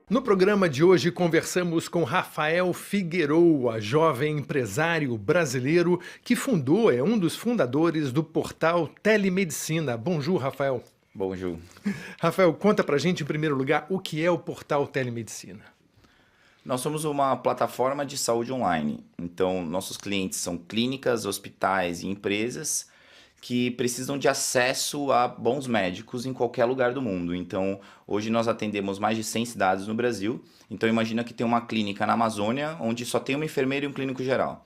No programa de hoje conversamos com Rafael Figueroa, jovem empresário brasileiro que é um dos fundadores do portal Telemedicina. Bonjour, Rafael. Bonjour. Rafael, conta pra gente em primeiro lugar o que é o portal Telemedicina. Nós somos uma plataforma de saúde online. Então, nossos clientes são clínicas, hospitais e empresas que precisam de acesso a bons médicos em qualquer lugar do mundo. Então, hoje nós atendemos mais de 100 cidades no Brasil. Então, imagina que tem uma clínica na Amazônia onde só tem uma enfermeira e um clínico geral.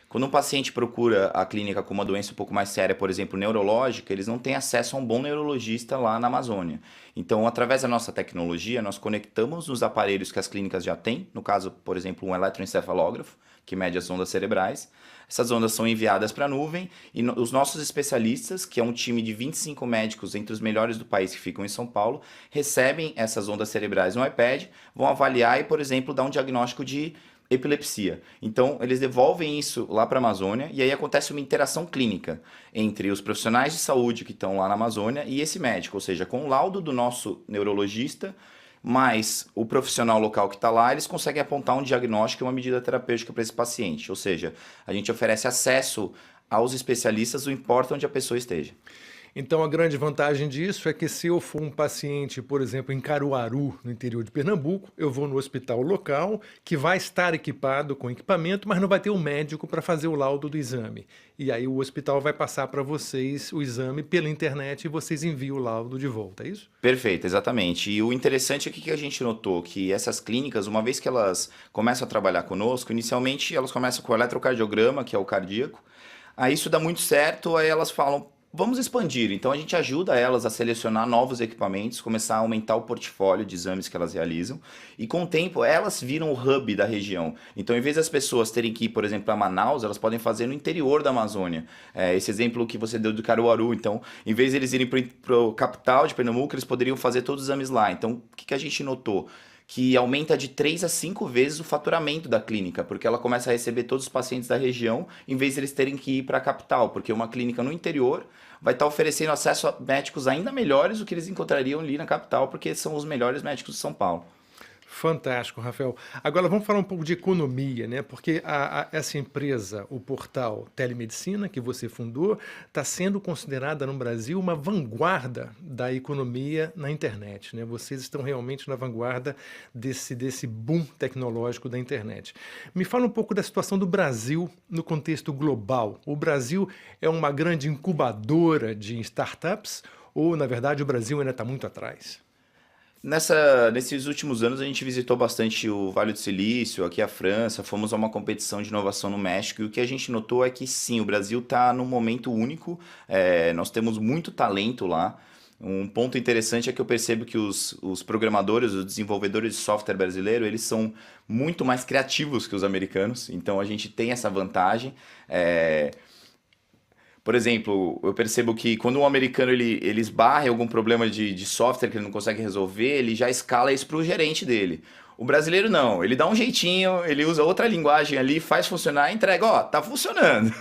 Quando um paciente procura a clínica com uma doença um pouco mais séria, por exemplo, neurológica, eles não têm acesso a um bom neurologista lá na Amazônia. Então, através da nossa tecnologia, nós conectamos os aparelhos que as clínicas já têm, no caso, por exemplo, um eletroencefalógrafo, que mede as ondas cerebrais. Essas ondas são enviadas para a nuvem e os nossos especialistas, que é um time de 25 médicos entre os melhores do país que ficam em São Paulo, recebem essas ondas cerebrais no iPad, vão avaliar e, por exemplo, dar um diagnóstico de epilepsia. Então, eles devolvem isso lá para a Amazônia e aí acontece uma interação clínica entre os profissionais de saúde que estão lá na Amazônia e esse médico, ou seja, com o laudo do nosso neurologista, mais o profissional local que está lá, eles conseguem apontar um diagnóstico e uma medida terapêutica para esse paciente. Ou seja, a gente oferece acesso aos especialistas, não importa onde a pessoa esteja. Então, a grande vantagem disso é que se eu for um paciente, por exemplo, em Caruaru, no interior de Pernambuco, eu vou no hospital local, que vai estar equipado com equipamento, mas não vai ter um médico para fazer o laudo do exame. E aí o hospital vai passar para vocês o exame pela internet e vocês enviam o laudo de volta, é isso? Perfeito, exatamente. E o interessante é que a gente notou que essas clínicas, uma vez que elas começam a trabalhar conosco, inicialmente elas começam com o eletrocardiograma, que é o cardíaco. Aí isso dá muito certo, aí elas falam, vamos expandir. Então a gente ajuda elas a selecionar novos equipamentos, começar a aumentar o portfólio de exames que elas realizam. E com o tempo elas viram o hub da região. Então, em vez das pessoas terem que ir, por exemplo, para Manaus, elas podem fazer no interior da Amazônia. Esse exemplo que você deu do Caruaru. Então, em vez de eles irem para o capital de Pernambuco, eles poderiam fazer todos os exames lá. Então, o que a gente notou? Que aumenta de 3 a 5 vezes o faturamento da clínica, porque ela começa a receber todos os pacientes da região, em vez de eles terem que ir para a capital, porque uma clínica no interior vai estar oferecendo acesso a médicos ainda melhores do que eles encontrariam ali na capital, porque são os melhores médicos de São Paulo. Fantástico, Rafael. Agora vamos falar um pouco de economia, né? Porque essa empresa, o portal Telemedicina, que você fundou, está sendo considerada no Brasil uma vanguarda da economia na internet, né? Vocês estão realmente na vanguarda desse boom tecnológico da internet. Me fala um pouco da situação do Brasil no contexto global. O Brasil é uma grande incubadora de startups ou, na verdade, o Brasil ainda está muito atrás? Nesses últimos anos a gente visitou bastante o Vale do Silício, aqui a França, fomos a uma competição de inovação no México e o que a gente notou é que sim, o Brasil está num momento único, nós temos muito talento lá. Um ponto interessante é que eu percebo que os programadores, os desenvolvedores de software brasileiro, eles são muito mais criativos que os americanos, então a gente tem essa vantagem. Por exemplo, eu percebo que quando um americano ele esbarra em algum problema de software que ele não consegue resolver, ele já escala isso para o gerente dele. O brasileiro não, ele dá um jeitinho, ele usa outra linguagem ali, faz funcionar e entrega, ó, tá funcionando.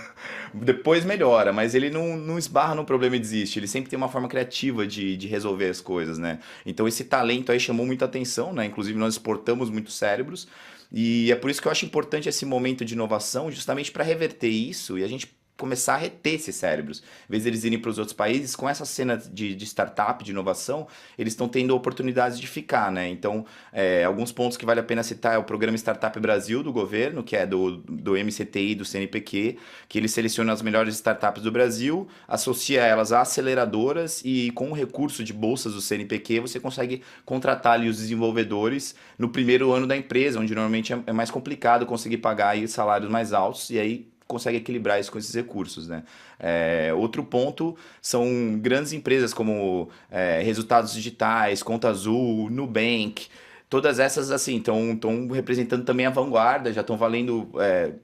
Depois melhora, mas ele não esbarra no problema e desiste, ele sempre tem uma forma criativa de resolver as coisas, né? Então esse talento aí chamou muita atenção, né? Inclusive nós exportamos muitos cérebros e é por isso que eu acho importante esse momento de inovação, justamente para reverter isso e a gente começar a reter esses cérebros. Em vez de eles irem para os outros países, com essa cena de startup, de inovação, eles estão tendo oportunidades de ficar, né? Então, alguns pontos que vale a pena citar é o Programa Startup Brasil do governo, que é do MCTI, do CNPq, que ele seleciona as melhores startups do Brasil, associa elas a aceleradoras e com o recurso de bolsas do CNPq, você consegue contratar ali os desenvolvedores no primeiro ano da empresa, onde normalmente é mais complicado conseguir pagar aí salários mais altos e aí consegue equilibrar isso com esses recursos, né? Outro ponto são grandes empresas como Resultados Digitais, Conta Azul, Nubank. Todas essas assim estão representando também a vanguarda, já estão valendo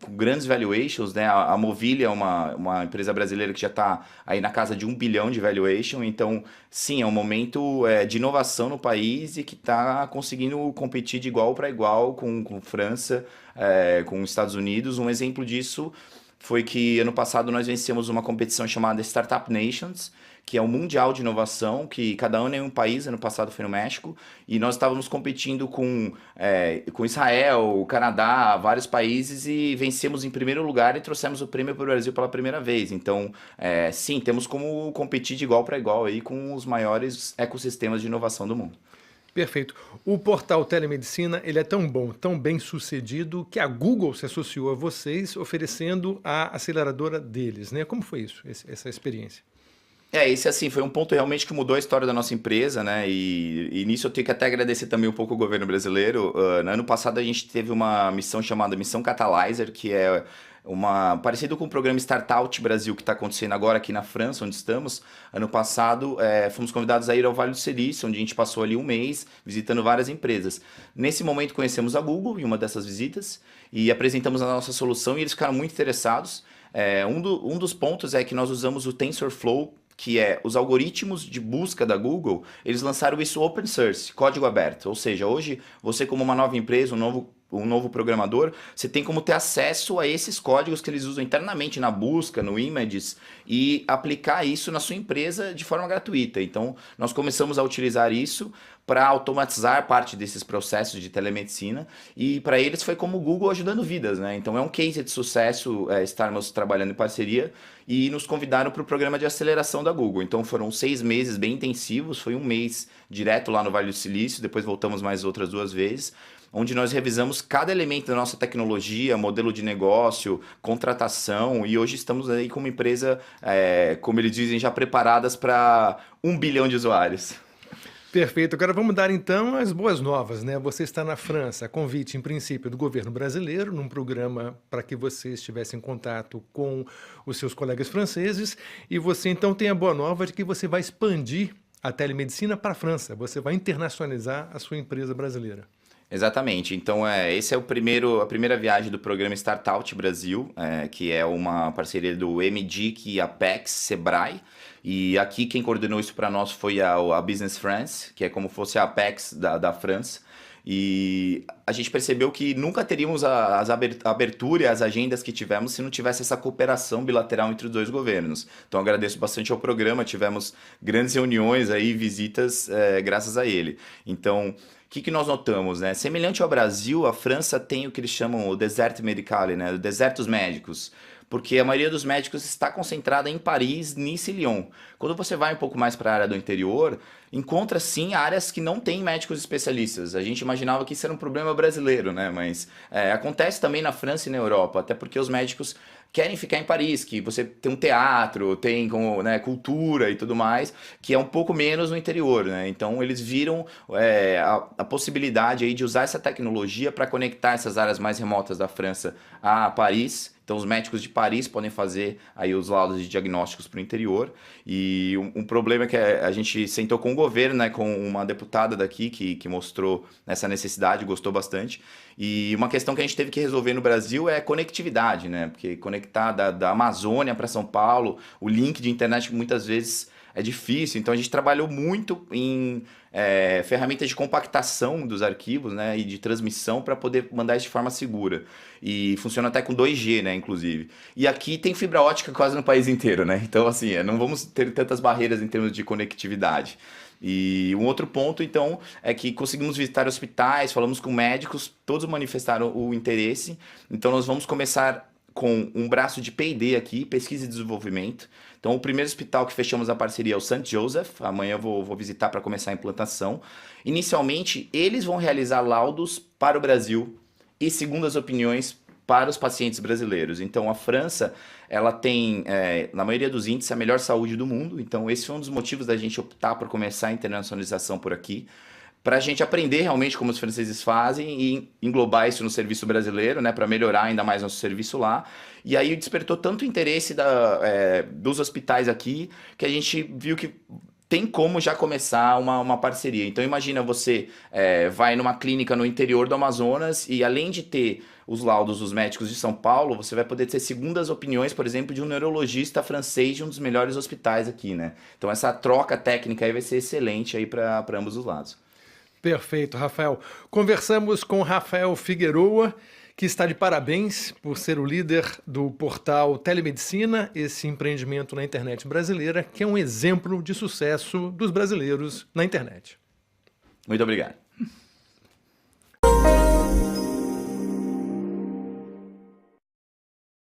com grandes valuations, né? A Movile é uma empresa brasileira que já está aí na casa de 1 bilhão de valuation. Então, sim, é um momento de inovação no país e que está conseguindo competir de igual para igual com França, com os Estados Unidos. Um exemplo disso foi que ano passado nós vencemos uma competição chamada Startup Nations, que é o Mundial de Inovação, que cada ano é em um país, ano passado foi no México, e nós estávamos competindo com Israel, Canadá, vários países, e vencemos em primeiro lugar e trouxemos o prêmio para o Brasil pela primeira vez. Então, sim, temos como competir de igual para igual aí com os maiores ecossistemas de inovação do mundo. Perfeito. O portal Telemedicina, ele é tão bom, tão bem sucedido, que a Google se associou a vocês oferecendo a aceleradora deles, né? Como foi isso, essa experiência? Esse assim, foi um ponto realmente que mudou a história da nossa empresa, né? E nisso eu tenho que até agradecer também um pouco o governo brasileiro. No ano passado a gente teve uma missão chamada Missão Catalyzer, que é parecido com o programa Startout Brasil que está acontecendo agora aqui na França, onde estamos. Ano passado fomos convidados a ir ao Vale do Silício, onde a gente passou ali um mês visitando várias empresas. Nesse momento conhecemos a Google em uma dessas visitas e apresentamos a nossa solução e eles ficaram muito interessados. Um dos pontos é que nós usamos o TensorFlow, que é os algoritmos de busca da Google, eles lançaram isso open source, código aberto. Ou seja, hoje você como uma nova empresa, um novo programador, você tem como ter acesso a esses códigos que eles usam internamente na busca, no Images, e aplicar isso na sua empresa de forma gratuita. Então, nós começamos a utilizar isso para automatizar parte desses processos de telemedicina, e para eles foi como o Google ajudando vidas, né? Então, é um case de sucesso estarmos trabalhando em parceria, e nos convidaram para o programa de aceleração da Google. Então, foram 6 meses bem intensivos, foi um mês direto lá no Vale do Silício, depois voltamos mais outras 2 vezes, onde nós revisamos cada elemento da nossa tecnologia, modelo de negócio, contratação, e hoje estamos aí com uma empresa, como eles dizem, já preparadas para 1 bilhão de usuários. Perfeito. Agora vamos dar então as boas novas, né? Você está na França, a convite em princípio do governo brasileiro, num programa para que você estivesse em contato com os seus colegas franceses, e você então tem a boa nova de que você vai expandir a telemedicina para a França, você vai internacionalizar a sua empresa brasileira. Exatamente. Então, esse é a primeira viagem do programa Startout Brasil, que é uma parceria do MDIC, Apex, Sebrae. E aqui quem coordenou isso para nós foi a Business France, que é como fosse a Apex da França. E a gente percebeu que nunca teríamos a abertura e as agendas que tivemos se não tivesse essa cooperação bilateral entre os dois governos. Então agradeço bastante ao programa, tivemos grandes reuniões aí, visitas graças a ele. Então, o que nós notamos, né? Semelhante ao Brasil, a França tem o que eles chamam o Desert Médical, né? O deserto dos médicos. Porque a maioria dos médicos está concentrada em Paris, Nice e Lyon. Quando você vai um pouco mais para a área do interior, encontra sim áreas que não têm médicos especialistas. A gente imaginava que isso era um problema brasileiro, né? Mas acontece também na França e na Europa, até porque os médicos querem ficar em Paris, que você tem um teatro, tem cultura e tudo mais, que é um pouco menos no interior, né? Então eles viram a possibilidade aí de usar essa tecnologia para conectar essas áreas mais remotas da França a Paris. Então os médicos de Paris podem fazer aí os laudos de diagnósticos para o interior. E um problema é que a gente sentou com o governo, né, com uma deputada daqui que mostrou essa necessidade, gostou bastante. E uma questão que a gente teve que resolver no Brasil é conectividade, né? Porque conectar da Amazônia para São Paulo, o link de internet muitas vezes é difícil. Então a gente trabalhou muito em ferramentas de compactação dos arquivos, né, e de transmissão para poder mandar isso de forma segura. E funciona até com 2G, né, inclusive. E aqui tem fibra ótica quase no país inteiro, né? Então, assim, não vamos ter tantas barreiras em termos de conectividade. E um outro ponto, então, é que conseguimos visitar hospitais, falamos com médicos, todos manifestaram o interesse. Então, nós vamos começar com um braço de P&D aqui, pesquisa e desenvolvimento. Então, o primeiro hospital que fechamos a parceria é o St. Joseph. Amanhã eu vou visitar para começar a implantação. Inicialmente, eles vão realizar laudos para o Brasil e segundas opiniões para os pacientes brasileiros. Então, a França, ela tem, na maioria dos índices, a melhor saúde do mundo. Então, esse foi um dos motivos da gente optar por começar a internacionalização por aqui, para a gente aprender realmente como os franceses fazem e englobar isso no serviço brasileiro, né, para melhorar ainda mais nosso serviço lá. E aí despertou tanto interesse dos hospitais aqui, que a gente viu que tem como já começar uma parceria. Então imagina você vai numa clínica no interior do Amazonas e além de ter os laudos dos médicos de São Paulo, você vai poder ter segundas opiniões, por exemplo, de um neurologista francês de um dos melhores hospitais aqui, né? Então essa troca técnica aí vai ser excelente aí para ambos os lados. Perfeito, Rafael. Conversamos com Rafael Figueroa, que está de parabéns por ser o líder do portal Telemedicina, esse empreendimento na internet brasileira, que é um exemplo de sucesso dos brasileiros na internet. Muito obrigado.